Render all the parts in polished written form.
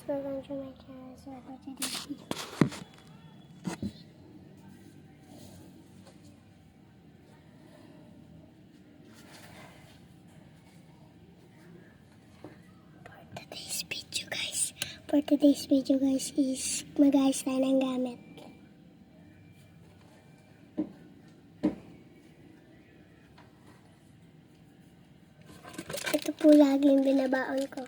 welcome to my channel. So for today's video, for today's video guys is mag-ayos tayo ng gamit. Ito po lagi yung binabaon ko.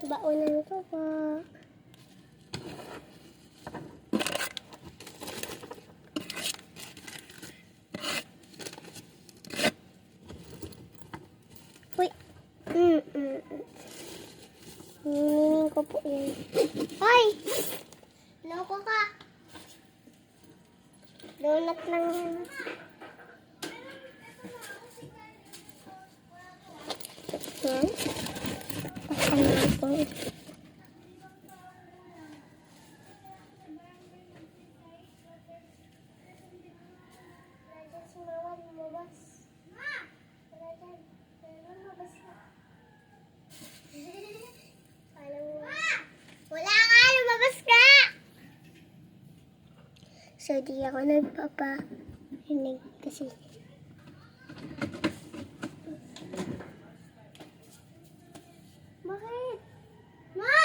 Baonan ko po. Uy. Hinihiling ko po yun. Hoy! Loko ka! Donut lang yan. Yan. Pasayin ko. Wala nga! Lumabas ka! So, di ako nagpaparinig kasi bakit? Ma!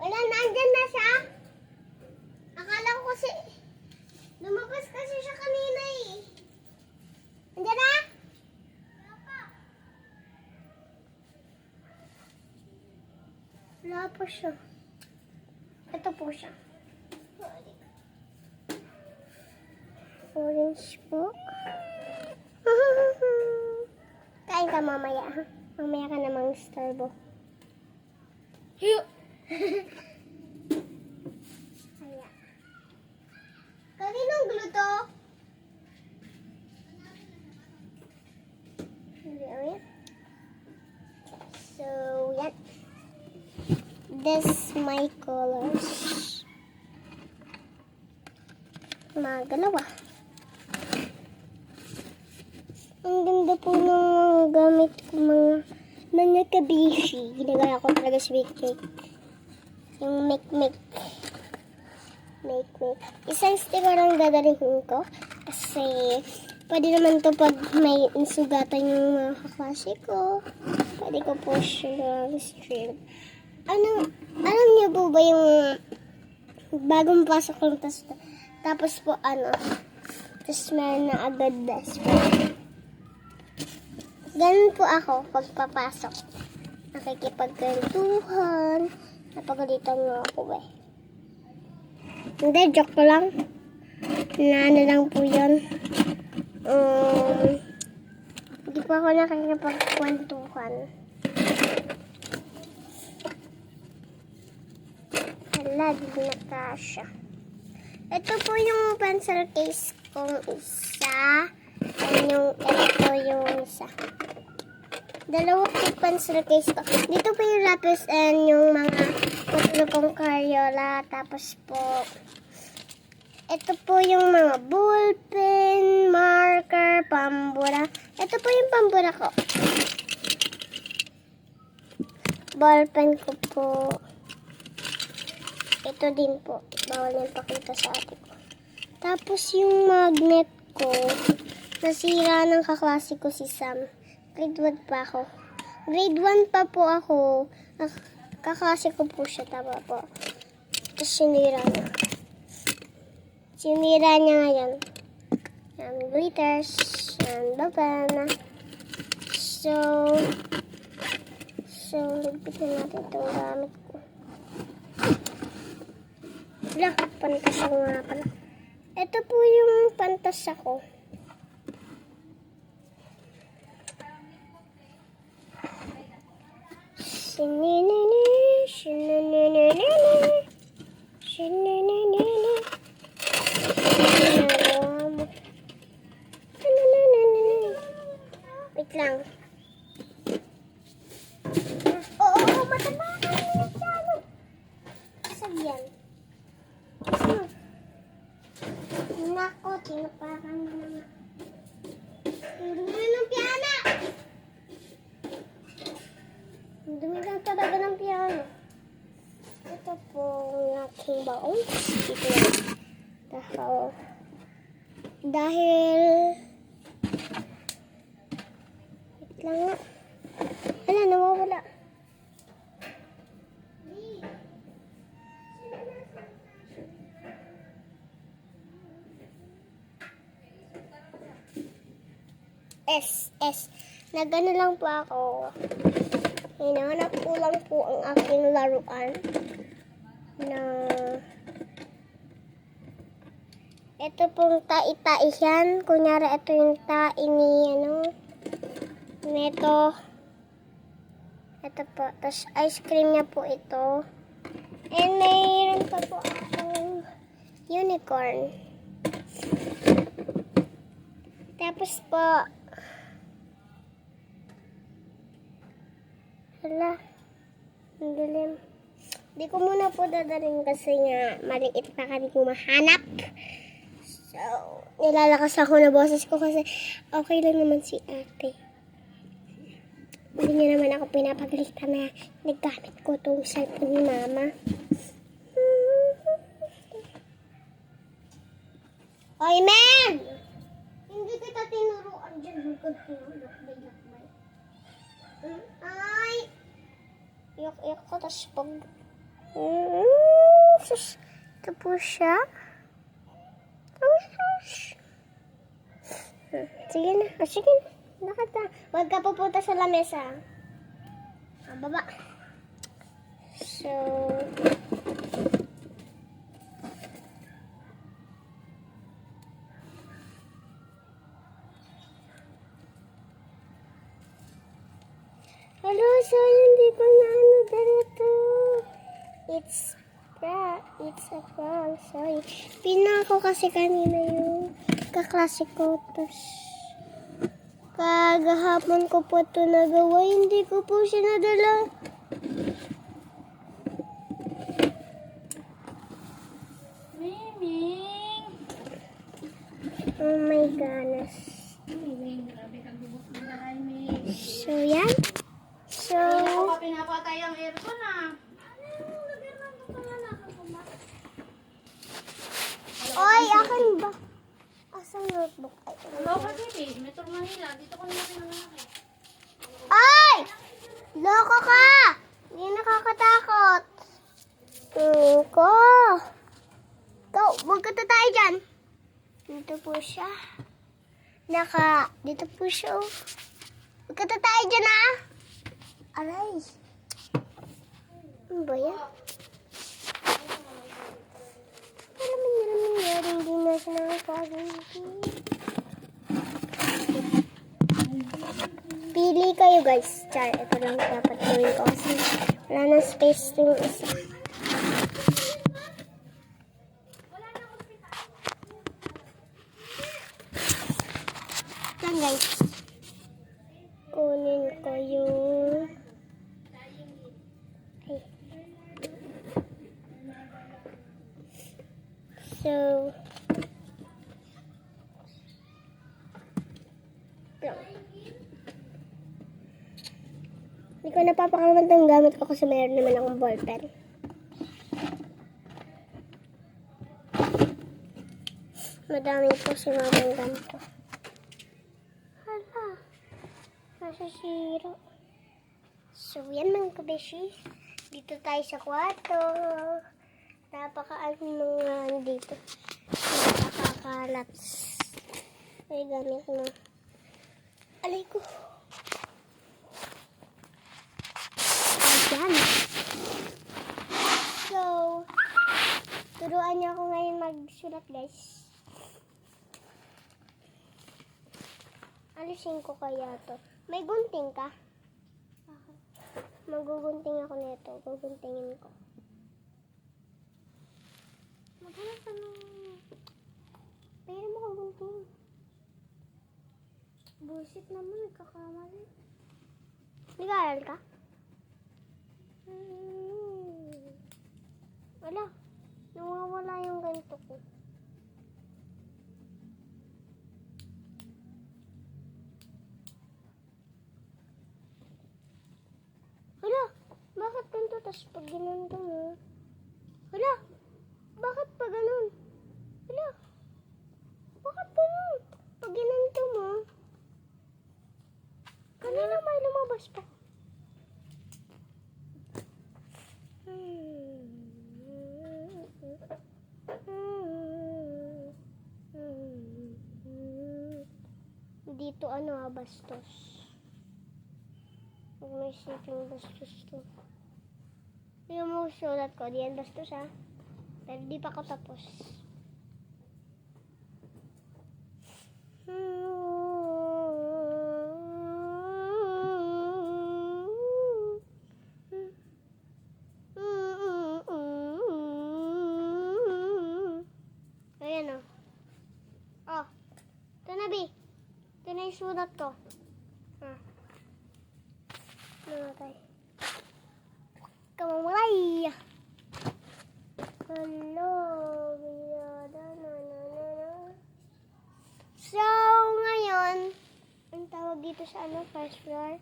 Wala, nandyan na siya. Akala ko kasi lumabas kasi siya kanina eh. Nandyan na? Wala po siya. Ito po siya. Orange po. Kain ka mamaya, ha? Mamaya ka namang starbo. Kaya. Kaninong gluto? So, yan. This my colors. Magalawa. Ang ganda po ng gamit ko mga kabishi. Ginagaya ko talaga sa make. Yung make. Isang sticker ang dadalhin ko. Kasi pwede naman to pag may insugatan yung mga kaklase ko. Pwede ko po siya stream. Alam niyo po ba yung bagong pasok lang tapos po tapos meron na agad best friend. Ganun po ako pagpapasok. Nakikipagkwentuhan. Napagalitan mo ako eh. Hindi, joke lang. Lang po yun. Hindi po ako nakikipagkwentuhan. Hala, di na kasha. Ito po yung pencil case kong isa. Ito yung isa. Dalawa po pencil case ko. Dito po yung lapis and yung mga tatlo pong Crayola. Tapos po, ito po yung mga ballpen, marker, pambura. Ito po yung pambura ko. Ballpen ko po. Ito din po. Bawal nang pakita sa ate ko. Tapos yung magnet ko, nasira ng kaklase ko si Sam. Grade 1 pa ako. Grade 1 pa po ako. Kaklase ko po siya. Tama po. Tapos sinira niya. Sinira niya ngayon. Yan, glitters. Yan, babana. So, ligpitin natin itong gamit ko. Wala, pantas ako nga pala. Ito po yung pantas ako. Wait lang. Oo, matanda ka na. Sabihan. Nako, tinapakan Ang dumi ng piano! Ang dumi lang talaga ng piano. Ito po ang aking baong. Dito na. Dahil wait lang nga. Wala, nawawala. S. Nagano lang po ako. Hinahanap ko lang po ang aking laruan. Na ito pong tai-tai yan. Kunyari ito yung tai ni neto. Ito po. Tapos ice cream niya po ito. And mayroon pa po akong unicorn. Tapos po hala, ang dilim. Di ko muna po dadalhin kasi nga maliit pa kami mahanap. So, nilalakas ako na boses ko kasi okay lang naman si ate. Hindi niya naman ako pinapagalitan na naggamit ko itong cellphone ni mama. Oy, men! Hindi kita tinuruan dyan. Magkagulak-bulak-bay. Ay! Iyak-iyak ko, tapos pag... sus! Ito po siya. Sige na. Sige na. Lakad ka. Huwag ka pupunta sa lamesa. Baba. So... Hello, so hindi ko na ganito. It's a prank. Sorry. Pina ko kasi kanina yung kaklase ko. Tapos, kagahapon ko po ito nagawa. Hindi ko po siya nadala. Miming! Oh my goodness. Miming, grabe kang bubos ng daray, Ming. So, yan. So, Ako pa pinapatay ang aircon, ah. oy, akin ba? Asang notebook? Hello ka, baby. Metro Manila. Dito ko nila pinanganak eh. Ay! Loko ka! Hindi nakakatakot. Ko. Ikaw, huwag ka tatay dyan. Dito po siya. Dito po siya. Oh. Huwag ka tatay dyan, ah. Aray. Ano ba yan? Hindi na siya nakakagin. Pili kayo guys. Char, ito lang dapat gawin ko kasi wala nang space yung isa. Yan guys. Kunin ko yung... Ay. So... Hindi ko napapakamad ng gamit ko kasi mayroon naman akong ballpen. Madami po si mamang ganito. Hala. Nasisira. So, yan mga kabeshi. Dito tayo sa kwarto. Napakaano mga dito. Napakakalat. Ay, gamit mo. Alay ko. Ayan. So, turuan niyo ako ngayon magsulat, guys. Alisin ko kaya to. May gunting ka? Magugunting ako nito. Guguntingin ko. Maghanap ka ng... Pwede mo kagunting. Bullshit naman. Nagkakamali. Nag-aaral ka? Wala. Nawawala yung ganito ko. Tapos pag ginanto mo. Hala! Bakit pa ganun? Hala! Bakit ganun? Pag ginanto mo. Kanina may lumabas pa. Dito bastos. Huwag mo isipin bastos to. Yung mo sulat ko, di yan bastos ha. Pero di pa ako tapos. Ayan o. Oh. Ito na, B. Ito na yung sulat ko. Namatay. Kamamatay. Hello. So, ngayon, ang tawag dito sa first floor?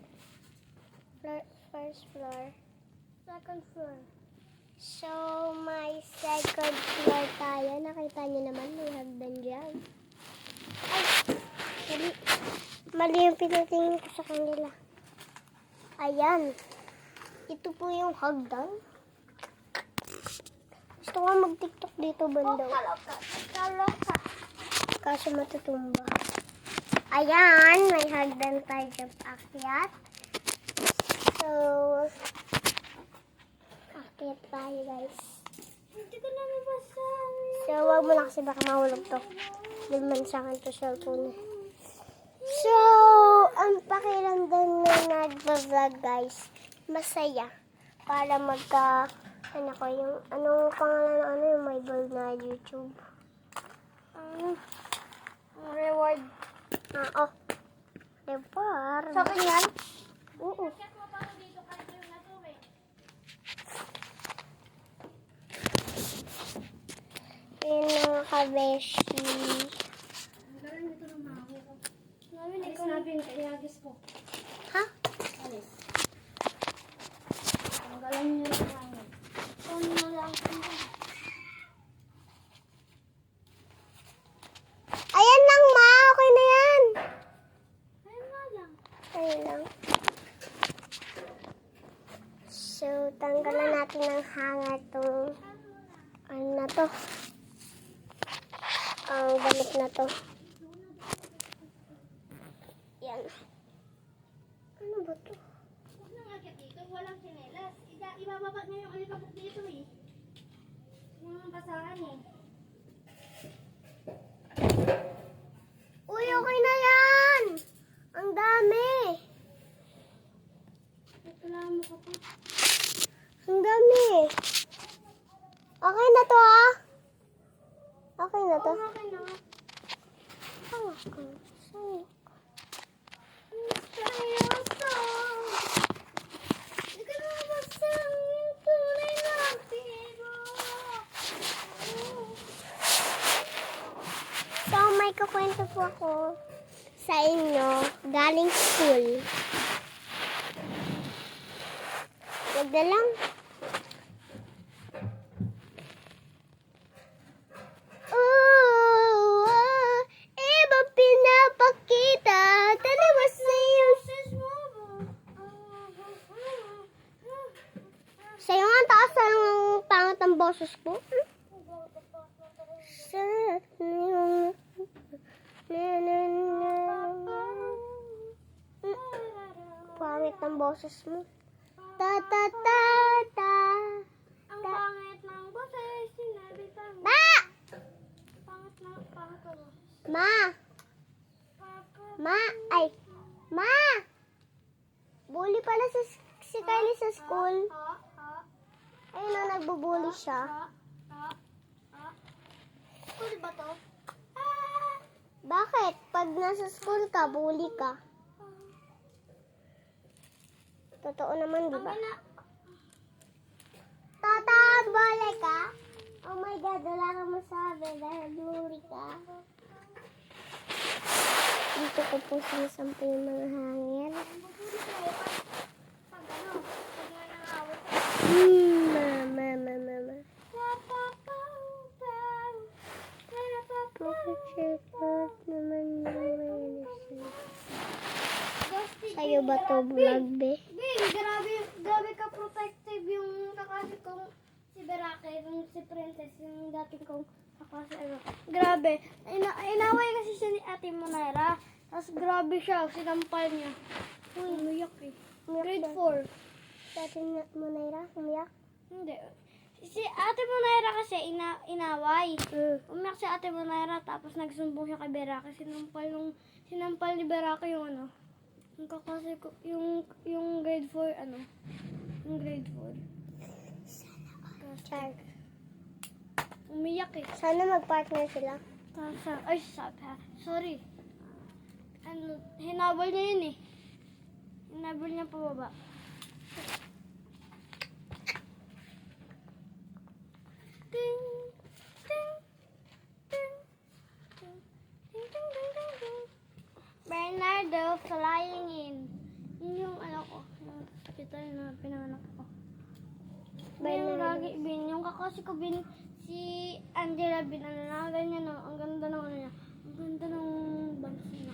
First floor. Second floor. So, may second floor tayo. Nakita niyo naman, may hagdan dyan. Ay, mali yung pinatingin ko sa kanila. Ayan. Ito po yung hagdan. Gusto ko mag-tiktok dito banda. Kaloka. Kaso matutumba. Ayan, may hagdan tayo dyan paakyat. So, akyat tayo guys. Hindi ko na nabasa. So, wag mo na kasi baka mahulog to. Bilman sa akin to cellphone. So, ang pakiramdam na nag-vlog guys, masaya. Para anong pangalan yung may gold na YouTube. Reward. Reward. Sa akin yan? Oo. Yan mga kabeshi. Sabi na iagis ko. Ha? Alis. Tanggalan niyo lang hangin. Ano lang. Ayan lang, ma. Okay na yan. Ayun nga lang. Ayun lang. So, tanggalan natin ng hanga itong ano na to. Ang damit na to. Yan. Ano ba to? Huwag nang agad dito. Walang sinelas. Ibababa niyo yung alikabok dito eh. Yung basahan eh. Uy, okay na yan. Ang dami. Wala mo ka pa. Ang dami. Okay na to, ha? Okay na to. Okay na. Hawak ko. Sa'yo. Seryoso. Hindi ka na basang yung tunay na pero. So, may kukwento po ako sa inyo galing school. Wag na lang. Iba pinapakita. Dalawa sa'yo. Sa'yo nga, ang taas ang pangat ang boses ko. Pangit ang boses mo. Ta ta ta ta. Ang pangit ng boses, sinabi pa mo. Ma! Pangit na, pangit ka ba? Ma! Ma! Ay! Ma! Bully pala si Kylie sa school. Ayun na, nagbubully siya. School ba to? Bakit? Pag nasa school ka, bully ka. Totoo naman, di ba? Tata, bully ka? Oh my God, wala ka masabi dahil bully ka. Dito ko po sinasampo yung mga hangin. Pag ano, pag nanangawit ka. Mama. Pakichat naman yung sa'yo ba to vlog, be? Bing, grabe ka protective yung kakasi kong si Berake, yung si Princess, yung dating kong kakasi, ano. Grabe. Inaway kasi siya ni Ate Monera. Tapos grabe siya, sinampal niya. Umiyak eh. Grade 4. Dati mo naira, umiyak? Hindi. Si Ate Monera kasi inaway. Umiyak si Ate Monera tapos nagsumbong siya kay Berake. Sinampal ni Berake yung ano. Yung kakasi ko, yung grade 4, ano. Yung grade 4. Char. Umiyak eh. Sana mag-partner sila. Ay, sorry. Ano, hinabol niya yun eh. Hinabol niya pababa. Ting, ting, ting, ting, ting, ting, ting, ting, ting. Bernardo flying in. Yun yung ano ko. Yung hospital na pinanganak ko. Yung lagi, yung kakasi ko, si Angela Bin, ano na, ganyan no. Ang ganda ng ano niya. Ang ganda ng bangs niya.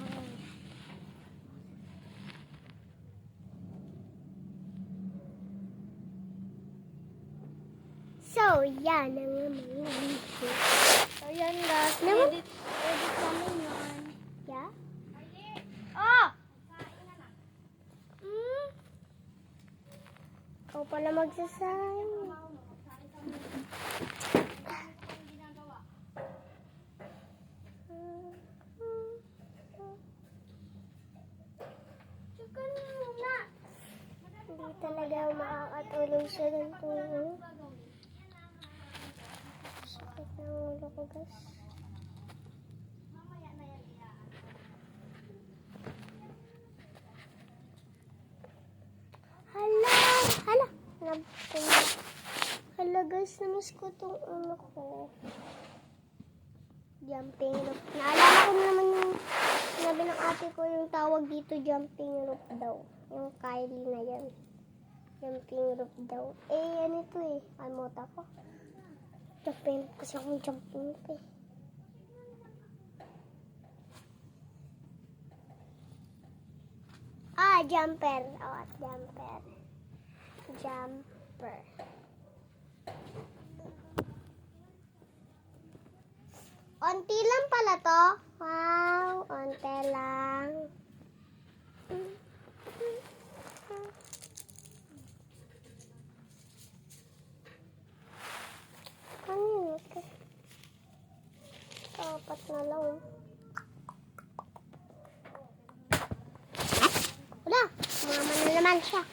So, yan ang mga video. So, yan guys. Naman? Edit namin yan. Yeah? Oh! Ikaw pala magsasayang. Hindi talaga makakatulong sa ganito. Sakit ng ulo ko, guys. Hala. Hala, guys, namiss ko tong ano ko. Jumping rope. Naalala ko naman yung sinabi ng ate ko yung tawag dito, jumping rope daw. Yung Kylie na yan. Jumping rope daw. Eh, ano ito eh. Almota ko. Jumping rope kasi akong jumping rope eh. Jumper. Jumper. Jumper. Onti lang pala to. Wow, onti lang. Ano yun? Apat na lang. Wala, mama na naman siya.